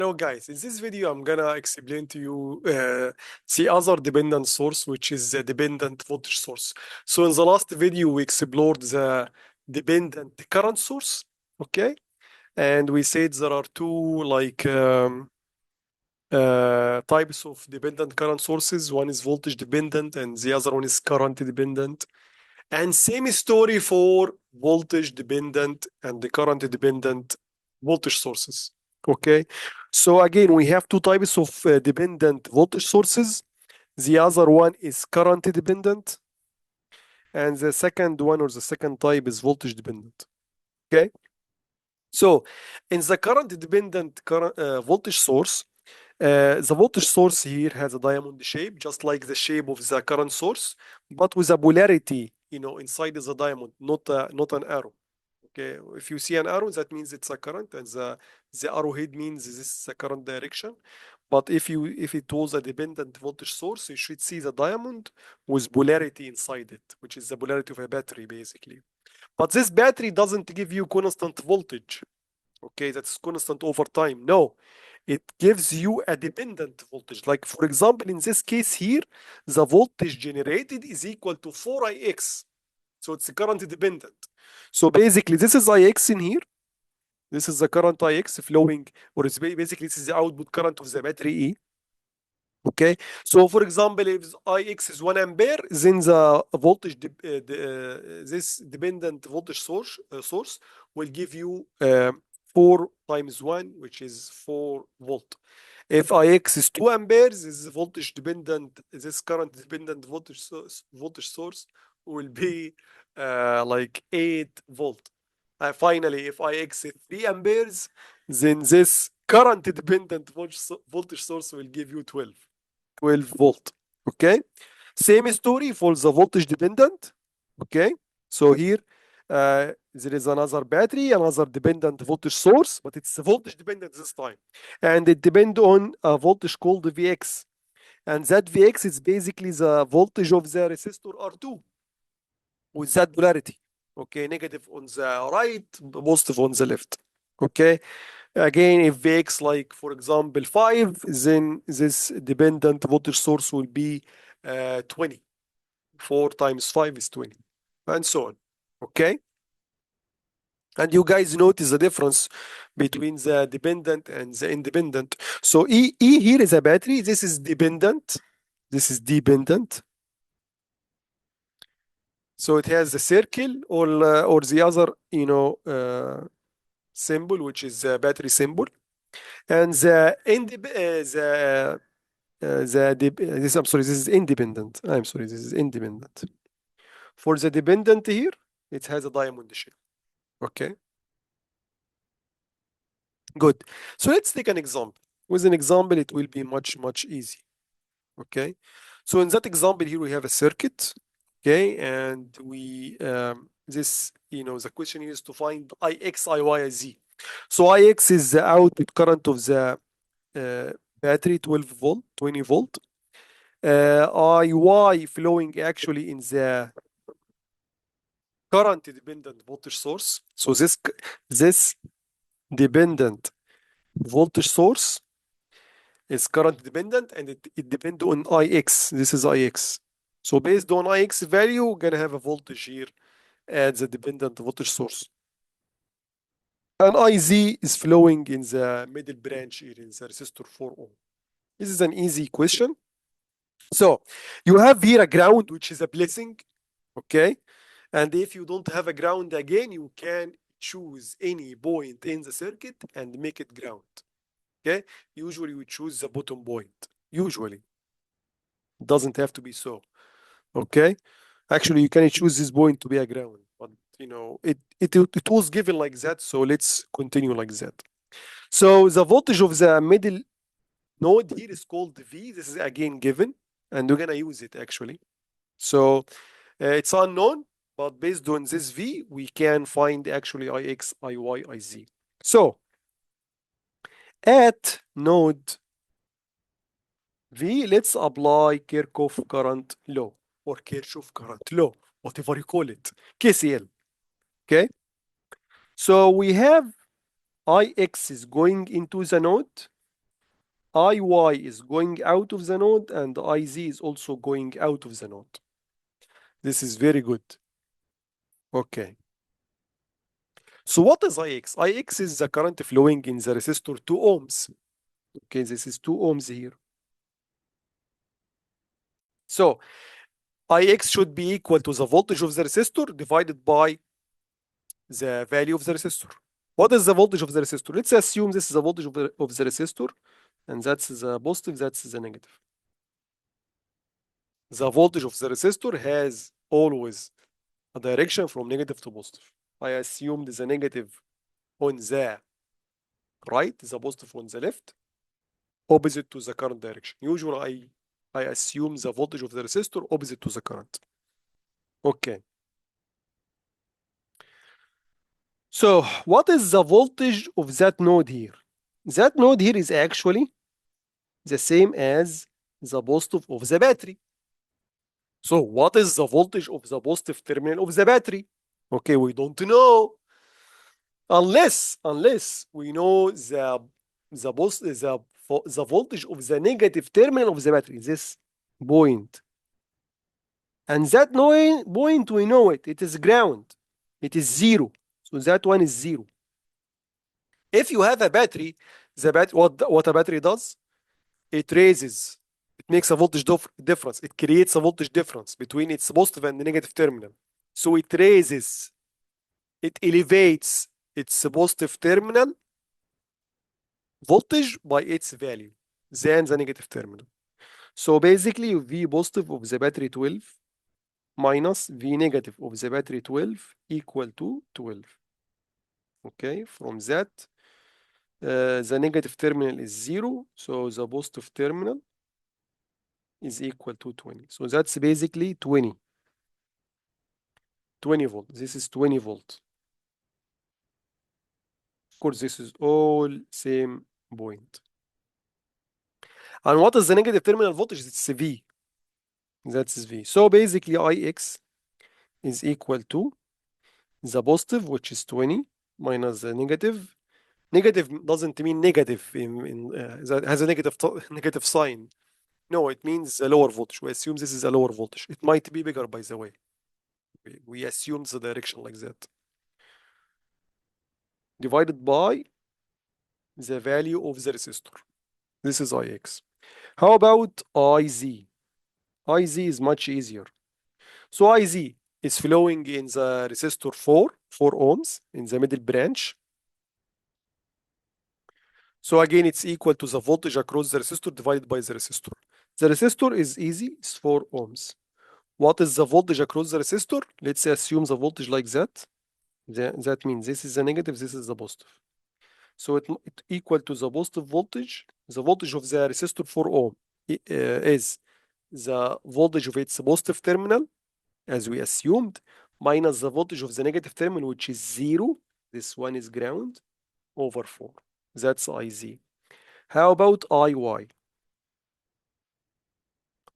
Hello guys, in this video I'm gonna explain to you the other dependent source, which is the dependent voltage source. So in the last video we explored the dependent current source, okay? And we said there are two types of dependent current sources. One is voltage dependent and the other one is current dependent. And same story for voltage dependent and the current dependent voltage sources. Okay. So again, we have two types of dependent voltage sources. The other one is current dependent, and the second one or the second type is voltage dependent. Okay. So in the current dependent voltage source, the voltage source here has a diamond shape, just like the shape of the current source, but with a polarity, inside the diamond, not an arrow. Okay, if you see an arrow, that means it's a current, and the arrowhead means this is the current direction. But if it was a dependent voltage source, you should see the diamond with polarity inside it, which is the polarity of a battery, basically. But this battery doesn't give you constant voltage. Okay, that's constant over time. No, it gives you a dependent voltage. Like, for example, in this case here, the voltage generated is equal to 4ix. So it's current dependent. So basically, this is Ix in here. This is the current Ix flowing, or it's basically this is the output current of the battery E. Okay. So for example, if Ix is 1 ampere, then the voltage, this dependent voltage source will give you 4 times 1, which is 4 volt. If Ix is 2 amperes, this current dependent voltage source will be like 8 volt. Finally, if Ix is 3 amperes, then this current dependent voltage source will give you 12 volt. Okay. Same story for the voltage dependent. Okay. So here there is another battery, another dependent voltage source, but it's voltage dependent this time. And it depends on a voltage called Vx. And that Vx is basically the voltage of the resistor R2 with that polarity. Okay, negative on the right, positive on the left. Okay. Again, if Vx like, for example, 5, then this dependent voltage source will be 20. 4 times 5 is 20, and so on. Okay. And you guys notice the difference between the dependent and the independent. So E here is a battery. This is dependent. This is dependent. So it has the circle or the other, symbol, which is the battery symbol. And I'm sorry, this is independent. I'm sorry, this is independent. For the dependent here, it has a diamond shape. Okay. Good. So let's take an example. With an example, it will be much, much easy. Okay. So in that example here, we have a circuit. Okay. And the question is to find Ix, Iy, Z. So Ix is the output current of the battery, 12 volt, 20 volt. Iy flowing actually in the current dependent voltage source. So this dependent voltage source is current dependent, and it depends on Ix. This is Ix. So based on Ix value, we're gonna have a voltage here at the dependent voltage source. And Iz is flowing in the middle branch here in the resistor 4 ohm. This is an easy question. So you have here a ground, which is a blessing. Okay. And if you don't have a ground again, you can choose any point in the circuit and make it ground. Okay. Usually we choose the bottom point. Usually. It doesn't have to be so. Okay. Actually, you can choose this point to be a ground, but it was given like that. So let's continue like that. So the voltage of the middle node here is called V. This is again given, and we're gonna use it actually. So it's unknown, but based on this V, we can find actually Ix, Iy, Iz. So at node V, let's apply Kirchhoff current law or Kirchhoff current law, whatever you call it, KCL. Okay. So we have Ix is going into the node, IY is going out of the node and IZ is also going out of the node. This is very good. Okay. So what is IX? IX is the current flowing in the resistor 2 ohms. Okay, this is 2 ohms here. So IX should be equal to the voltage of the resistor divided by the value of the resistor. What is the voltage of the resistor? Let's assume this is the voltage of the resistor, and that's the positive, that's the negative. The voltage of the resistor has always a direction from negative to positive. I assumed the negative on the right, the positive on the left, opposite to the current direction. Usually I assume the voltage of the resistor opposite to the current. Okay. So what is the voltage of that node here? That node here is actually the same as the positive of the battery. So what is the voltage of the positive terminal of the battery? Okay, we don't know. Unless we know the voltage of the negative terminal of the battery, this point. And that point, we know it. It is ground. It is zero. So that one is zero. If you have a battery, what a battery does, it raises, it makes a voltage difference. It creates a voltage difference between its positive and the negative terminal. So it raises, it elevates its positive terminal voltage by its value than the negative terminal. So basically, V positive of the battery 12 minus V negative of the battery 12 equal to 12. Okay, from that, the negative terminal is 0, so the positive terminal is equal to 20. So that's basically 20 volt. This is 20 volt. Of course, this is all same point. And what is the negative terminal voltage? It's V. That's V. So basically, IX is equal to the positive, which is 20, minus the negative. Negative doesn't mean negative that has a negative sign. No, it means a lower voltage. We assume this is a lower voltage. It might be bigger, by the way. We assume the direction like that. Divided by the value of the resistor. This is IX. How about IZ? IZ is much easier. So IZ is flowing in the resistor 4 ohms in the middle branch. So again, it's equal to the voltage across the resistor divided by the resistor. The resistor is easy, it's 4 ohms. What is the voltage across the resistor? Let's assume the voltage like that. That means this is the negative, this is the positive. So it equal to the positive voltage. The voltage of the resistor 4 ohm is the voltage of its positive terminal, as we assumed, minus the voltage of the negative terminal, which is 0. This one is ground, over 4. That's IZ. How about IY?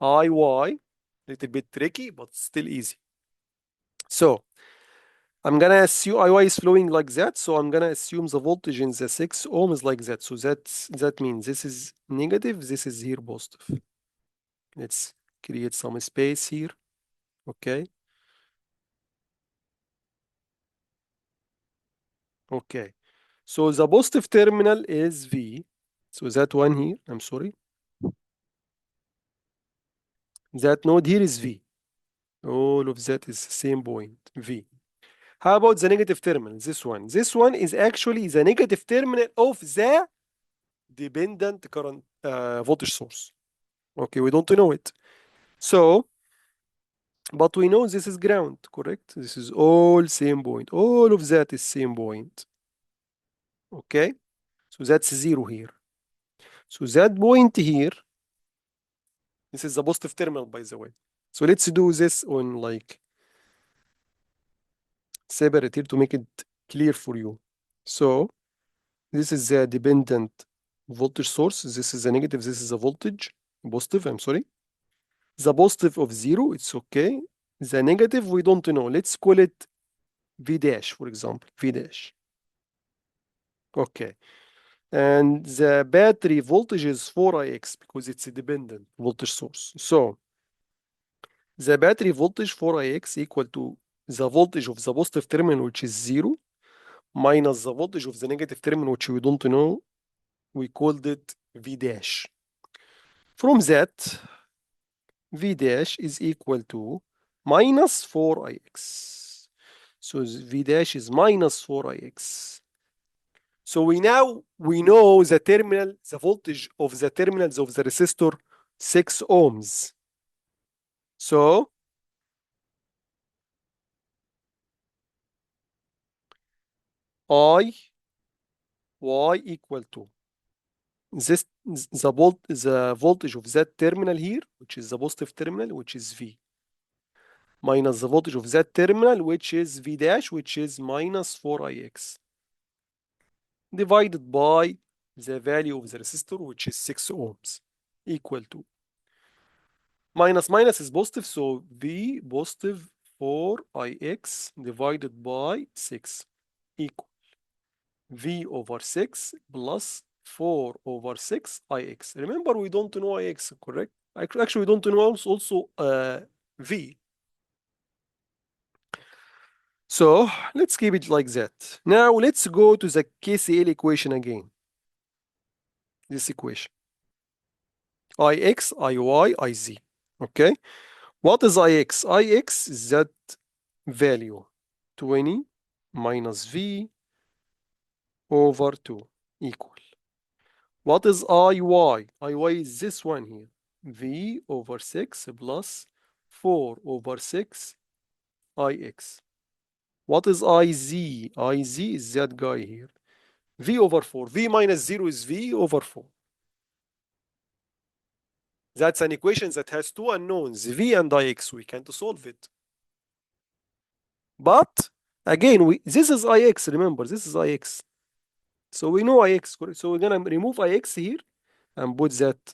IY, little bit tricky, but still easy. So I'm gonna assume IY is flowing like that, so I'm gonna assume the voltage in the 6 ohm is like that. So that means this is negative, this is here positive. Let's create some space here. Okay. Okay. So the positive terminal is V. So that one here, I'm sorry. That node here is V. All of that is the same point, V. How about the negative terminal? This one. This one is actually the negative terminal of the dependent current voltage source. Okay, we don't know it. So, but we know this is ground, correct? This is all same point. All of that is same point. Okay? So that's 0 here. So that point here, this is the positive terminal, by the way. So let's do this on like separate here to make it clear for you. So this is the dependent voltage source. This is the negative. This is the voltage. Positive, I'm sorry. The positive of 0, it's okay. The negative, we don't know. Let's call it V dash, for example. V dash. Okay. And the battery voltage is 4ix because it's a dependent voltage source. So the battery voltage 4ix equal to the voltage of the positive terminal, which is 0, minus the voltage of the negative terminal, which we don't know. We called it V dash. From that, V dash is equal to minus 4ix. So V dash is minus 4ix. So we know the voltage of the terminals of the resistor 6 ohms. So I y equal to the voltage of that terminal here, which is the positive terminal, which is V, minus the voltage of that terminal, which is V dash, which is minus 4ix, divided by the value of the resistor, which is 6 ohms, equal to minus minus is positive, so V positive 4ix divided by 6 equal V over 6 plus 4 over 6 ix. Remember, we don't know ix, correct? Actually, we don't know also V. So let's keep it like that. Now let's go to the KCL equation again. This equation. Ix, Iy, Iz. Okay. What is Ix? Ix is that value 20 minus V over 2 equal. What is Iy? Iy is this one here. V over 6 plus 4 over 6 Ix. What is Iz? Iz is that guy here. V over 4. V minus 0 is V over 4. That's an equation that has two unknowns, V and Ix. We can't solve it. But again, this is Ix. Remember, this is Ix. So we know Ix. So we're going to remove Ix here and put that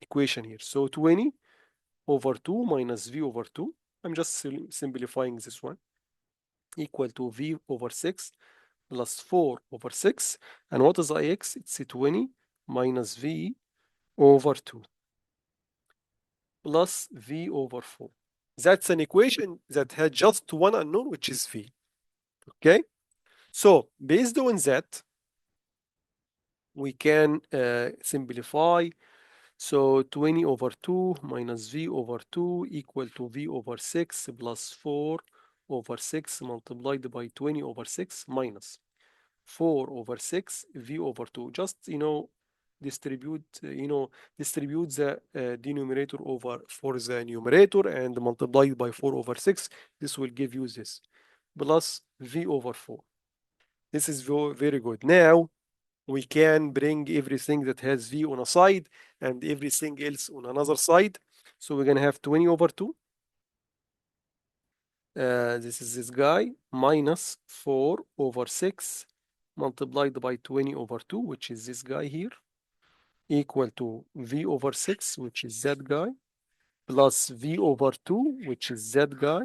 equation here. So 20 over 2 minus V over 2. I'm just simplifying this one. Equal to V over 6 plus 4 over 6. And what is Ix? It's 20 minus V over 2 plus V over 4. That's an equation that had just one unknown, which is V. Okay? So based on that, we can simplify. So 20 over 2 minus V over 2 equal to V over 6 plus 4 over 6 multiplied by 20 over 6 minus 4 over 6 V over 2. Just, distribute the denominator over for the numerator and multiply it by 4 over 6. This will give you this plus V over 4. This is very good. Now we can bring everything that has V on a side and everything else on another side. So we're going to have 20 over 2. This is this guy minus 4 over 6 multiplied by 20 over 2, which is this guy here, equal to V over 6, which is that guy, plus V over 2, which is that guy,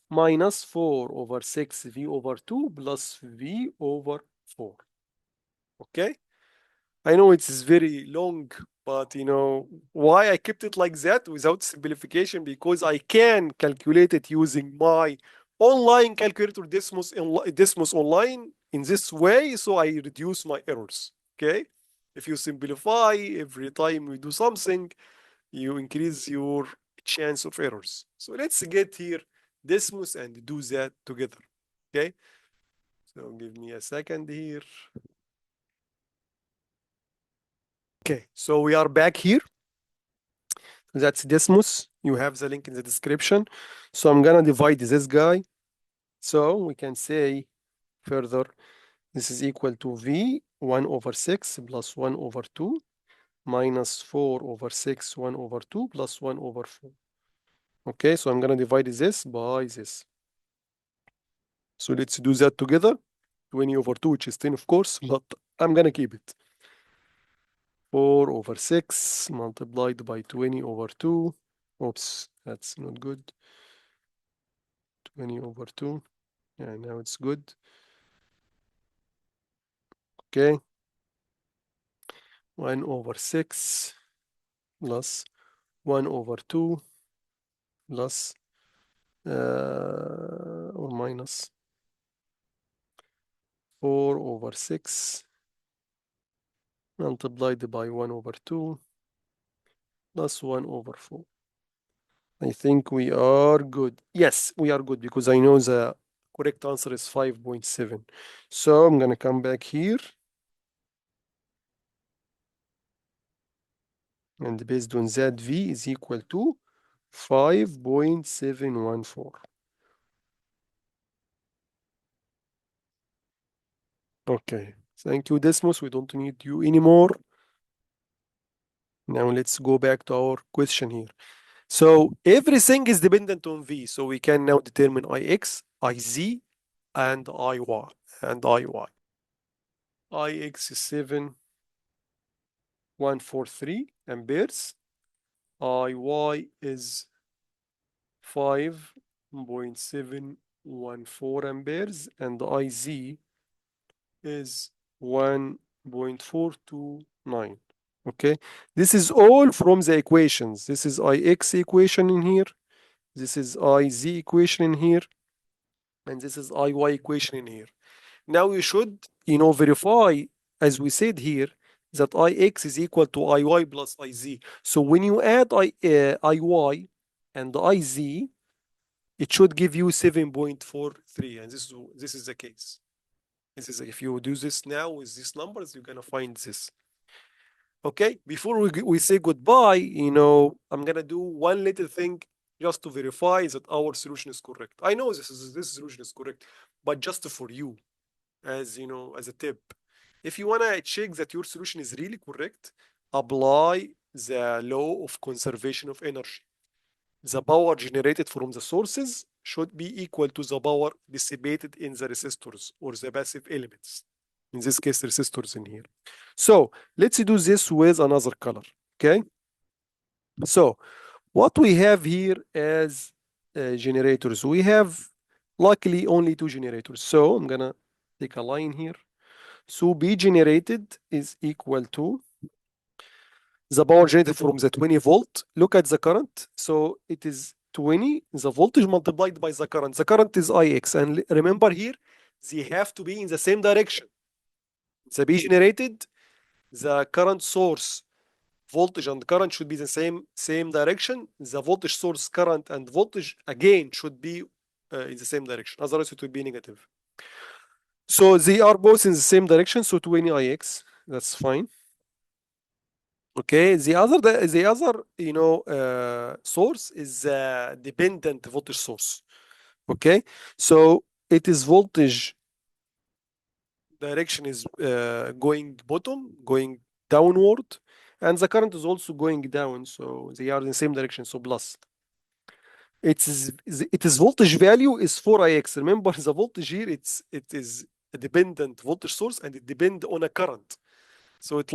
minus 4 over 6 V over 2 plus V over 4. Okay? I know it's very long, but why I kept it like that without simplification? Because I can calculate it using my online calculator Desmos online in this way, so I reduce my errors. Okay? If you simplify every time we do something, you increase your chance of errors. So let's get here Desmos and do that together. Okay? So give me a second here. Okay, so we are back here. That's Desmos. You have the link in the description. So I'm gonna divide this guy. So we can say further, this is equal to V 1 over 6 plus 1 over 2 minus 4 over 6, 1 over 2 plus 1 over 4. Okay, so I'm gonna divide this by this. So let's do that together. 20 over 2, which is 10, of course, but I'm gonna keep it. 4 over 6 multiplied by 20 over 2. Oops, that's not good. 20 over 2 Yeah, now it's good. Okay. 1 over 6 plus 1 over 2 plus or minus 4 over 6 multiplied by 1 over 2 plus 1 over 4. I think we are good. Yes, we are good because I know the correct answer is 5.7. So I'm going to come back here. And based on that, V is equal to 5.714. Okay. Thank you, Desmos. We don't need you anymore. Now let's go back to our question here. So everything is dependent on V. So we can now determine Ix, Iz, and Iy. And Iy. Ix is 7,143 amperes. Iy is 5.714 amperes. And Iz is 1.429. Okay, this is all from the equations. This is Ix equation in here. This is Iz equation in here. And this is Iy equation in here. Now you should, verify, as we said here, that Ix is equal to Iy plus Iz. So when you add Iy and Iz, it should give you 7.43. And this is the case. This is, if you do this now with these numbers, you're gonna find this. Okay, before we say goodbye, I'm gonna do one little thing just to verify that our solution is correct. I know this solution is correct, but just for you, as as a tip, if you wanna check that your solution is really correct, apply the law of conservation of energy. The power generated from the sources should be equal to the power dissipated in the resistors or the passive elements. In this case, resistors in here. So let's do this with another color. Okay. So what we have here as generators, we have luckily only 2 generators. So I'm gonna take a line here. So B generated is equal to the power generated from the 20 volt. Look at the current. So it is 20, the voltage multiplied by the current. The current is Ix. And remember here, they have to be in the same direction. The B generated, the current source, voltage and current should be the same direction. The voltage source, current, and voltage again should be in the same direction. Otherwise, it will be negative. So they are both in the same direction. So 20 Ix, that's fine. Okay, the other source is a dependent voltage source. Okay, so it is voltage direction is going bottom, going downward, and the current is also going down, so they are in the same direction, so plus. Its voltage value is 4Ix. Remember, the voltage here, it is a dependent voltage source, and it depends on a current. So it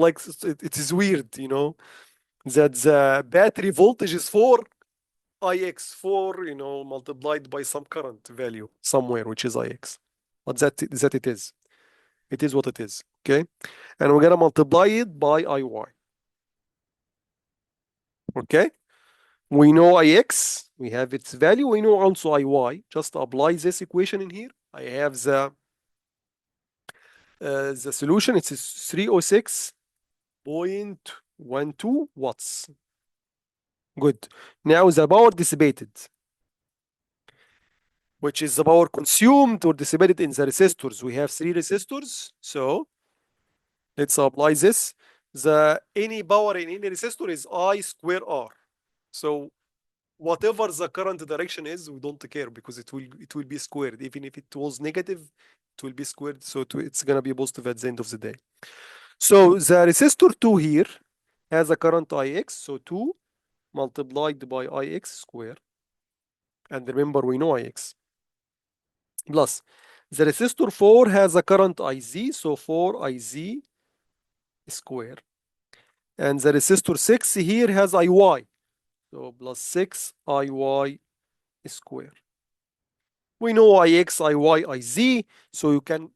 is weird, that the battery voltage is 4Ix, 4, multiplied by some current value somewhere, which is Ix. But that it is. It is what it is, okay? And we're gonna multiply it by Iy. Okay? We know Ix, we have its value, we know also Iy. Just apply this equation in here. I have the solution. It's 306.12 watts. Good. Now the power dissipated, which is the power consumed or dissipated in the resistors. We have 3 resistors, so let's apply this. Any power in any resistor is I square R. So whatever the current direction is, we don't care because it will be squared. Even if it was negative, it will be squared. So it's gonna be positive at the end of the day. So the resistor 2 here has a current Ix. So 2 multiplied by Ix square. And remember, we know Ix. Plus the resistor 4 has a current Iz. So 4Iz square. And the resistor 6 here has Iy. So plus 6 Iy square. We know Ix, Iy, Iz, so you can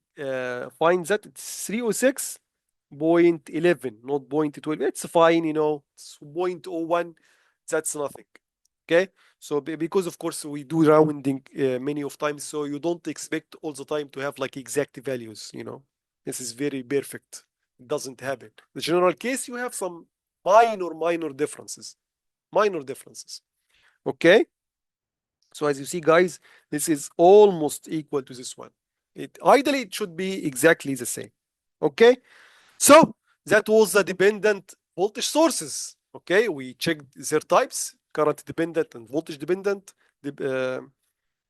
find that it's 306.11, not 0.12. It's fine, it's 0.01. That's nothing. Okay, so because of course we do rounding many of times, so you don't expect all the time to have like exact values. This is very perfect. It doesn't happen. The general case, you have some minor differences. Minor differences. Okay. So as you see, guys, this is almost equal to this one. Ideally, it should be exactly the same. Okay. So that was the dependent voltage sources. Okay. We checked their types: current dependent and voltage dependent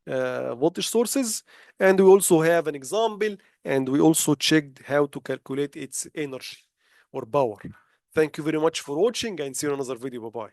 voltage sources. And we also have an example, and we also checked how to calculate its energy or power. Thank you very much for watching, and see you in another video. Bye bye.